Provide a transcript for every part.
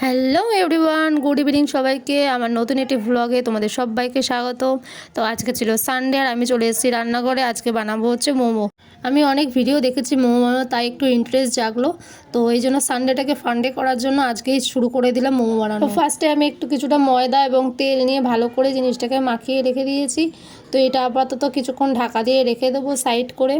Hello everyone, good evening সবাইকে। আমার নতুন একটি ভ্লগে তোমাদের সবাইকে স্বাগত। তো আজকে ছিল সানডে আর আমি চলে এসেছি রান্নাঘরে। আজকে বানাবো হচ্ছে মোমো। আমি অনেক ভিডিও দেখেছি মোমো বানানো, তাই একটু ইন্টারেস্ট জাগলো। তো এই জন্য সানডেটাকে ফান্ডে করার জন্য আজকেই শুরু করে দিলাম মোমো বানানো। তো ফার্স্টে আমি একটু কিছুটা ময়দা এবং তেল নিয়ে ভালো করে জিনিসটাকে মাখিয়ে রেখে দিয়েছি। তো এটা আপাতত কিছুক্ষণ ঢাকা দিয়ে রেখে দেবো সাইড করে।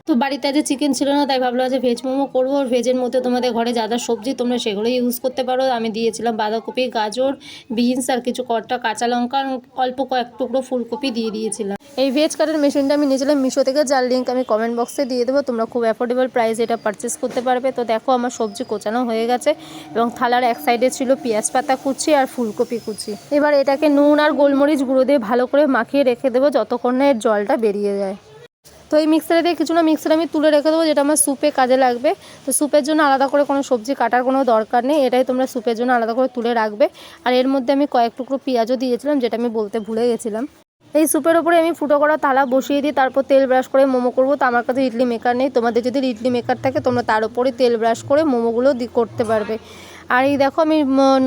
তো বাড়িতে আজ চিকেন ছিল না, তাই ভাবলাম যে ভেজ মোমো করবো। ভেজের মধ্যে তোমাদের ঘরে যা যা সবজি তোমরা সেগুলো ইউজ করতে পারো। আমি দিয়েছিলাম বাঁধাকপি, গাজর, বিনস আর কিছু কটা কাঁচা লঙ্কা, অল্প কয়েক টুকরো ফুলকপি দিয়ে দিয়েছিলাম। এই ভেজ কাটের মেশিনটা আমি নিয়েছিলাম মিশো থেকে, যার লিঙ্ক আমি কমেন্ট বক্সে দিয়ে দেবো। তোমরা খুব অ্যাফোর্ডেবল প্রাইস এটা পারচেস করতে পারবে। তো দেখো আমার সবজি কোচানো হয়ে গেছে এবং থালার এক সাইডে ছিল পেঁয়াজ পাতা কুচি আর ফুলকপি কুচি। এবার এটাকে নুন আর গোলমরিচ গুঁড়ো দিয়ে ভালো করে মাখিয়ে রেখে দেবো যতক্ষণ না এর জলটা বেরিয়ে যায়। তো এই মিক্সারে দিয়ে কিছু না মিক্সারে আমি তুলে রেখে দেবো, যেটা আমার স্যুপে কাজে লাগবে। তো স্যুপের জন্য আলাদা করে কোনো সবজি কাটার কোনো দরকার নেই, এটাই তোমরা স্যুপের জন্য আলাদা করে তুলে রাখবে। আর এর মধ্যে আমি কয়েক টুকরো পেঁয়াজও দিয়েছিলাম, যেটা আমি বলতে ভুলে গেছিলাম। এই স্যুপের ওপরে আমি ফুটো করা থালা বসিয়ে দিই, তারপর তেল ব্রাশ করে মোমো করবো। তো আমার কাছে ইডলি মেকার নেই, তোমাদের যদি ইডলি মেকার থাকে তোমরা তার উপরে তেল ব্রাশ করে মোমোগুলো করতে পারবে। আর এই দেখো আমি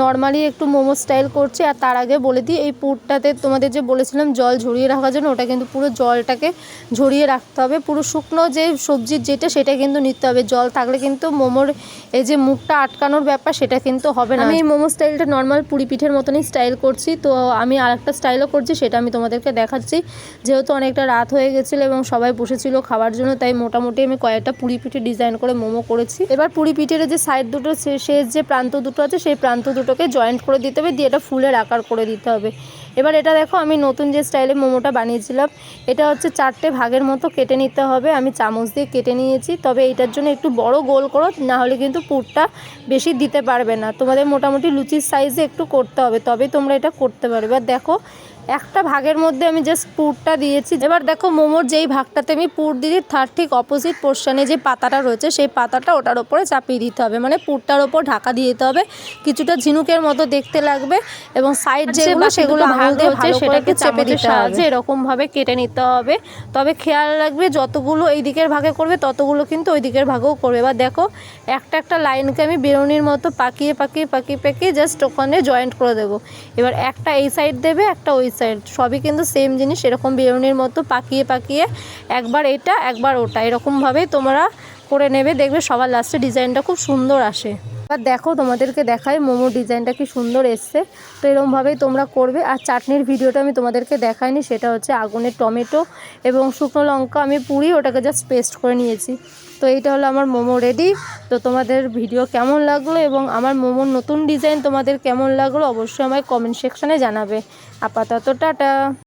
নর্মালি একটু মোমো স্টাইল করছি। আর তার আগে বলে দিই, এই পুরটাতে তোমাদের যে বলেছিলাম জল ঝরিয়ে রাখার জন্য, ওটা কিন্তু পুরো জলটাকে ঝরিয়ে রাখতে হবে। পুরো শুকনো যে সবজির যেটা সেটা কিন্তু নিতে হবে, জল থাকলে কিন্তু মোমোর এই যে মুখটা আটকানোর ব্যাপার সেটা কিন্তু হবে না। আমি এই মোমো স্টাইলটা নর্মাল পুরি পিঠের মতনই স্টাইল করছি। তো আমি আরেকটা স্টাইলও করছি, সেটা আমি তোমাদেরকে দেখাচ্ছি। যেহেতু অনেকটা রাত হয়ে গেছিলো এবং সবাই বসেছিল খাওয়ার জন্য, তাই মোটামুটি আমি কয়েকটা পুরি পিঠে ডিজাইন করে মোমো করেছি। এবার পুরি পিঠের যে সাইড দুটো শেষ যে প্রান্ত দুটো আছে সেই প্রান্ত দুটোকে জয়েন্ট করে দিতে হবে, দিয়ে এটা ফুলের আকার করে দিতে হবে। এবার এটা দেখো আমি নতুন যে স্টাইলে মোমোটা বানিয়েছিলাম, এটা হচ্ছে 4টে ভাগের মতো কেটে নিতে হবে। আমি চামচ দিয়ে কেটে নিয়েছি, তবে এইটার জন্য একটু বড় গোল করো, না হলে কিন্তু পুরটা বেশি দিতে পারবে না। তোমাদের মোটামুটি লুচির সাইজে একটু করতে হবে, তবেই তোমরা এটা করতে পারবে। আর দেখো একটা ভাগের মধ্যে আমি জাস্ট পুরটা দিয়েছি। এবার দেখো মোমোর যেই ভাগটাতে আমি পুর দিয়েছি তার ঠিক অপোজিট পোর্শনে যে পাতাটা রয়েছে সেই পাতাটা ওটার ওপরে চাপিয়ে দিতে হবে, মানে পুরটার ওপর ঢাকা দিয়ে দিতে হবে। কিছুটা ঝিনুকের মতো দেখতে লাগবে এবং সাইড যেগুলো সেগুলো আঙুল দিয়ে হচ্ছে সেটাকে চেপে দিতে হবে, এরকমভাবে কেটে নিতে হবে। তবে খেয়াল রাখবে যতগুলো এই দিকের ভাগে করবে ততগুলো কিন্তু ওই দিকের ভাগেও করবে। এবার দেখো একটা একটা লাইনকে আমি বেরোনির মতো পাকিয়ে পাকিয়ে পাকিয়ে পাকিয়ে জাস্ট ওখানে জয়েন্ট করে দেবো। এবার একটা এই সাইড দেবে, একটা ওই সাইড, সবই কিন্তু সেম জিনিস। এরকম বেরোনির মতো পাকিয়ে পাকিয়ে একবার এটা একবার ওটা এরকমভাবে তোমরা করে নেবে, দেখবে সবার লাস্টে ডিজাইনটা খুব সুন্দর আসে। এবার দেখো তোমাদেরকে দেখাই মোমোর ডিজাইনটা কি সুন্দর এসছে। তো এরকমভাবেই তোমরা করবে। আর চাটনির ভিডিওটা আমি তোমাদেরকে দেখাইনি, সেটা হচ্ছে আগুনে টমেটো এবং শুকনো লঙ্কা আমি পুড়ি ওটাকে জাস্ট পেস্ট করে নিয়েছি। তো এইটা হলো আমার মোমো রেডি। তো তোমাদের ভিডিও কেমন লাগলো এবং আমার মোমোর নতুন ডিজাইন তোমাদের কেমন লাগলো অবশ্যই আমায় কমেন্ট সেকশানে জানাবে। আপাতত টাটা।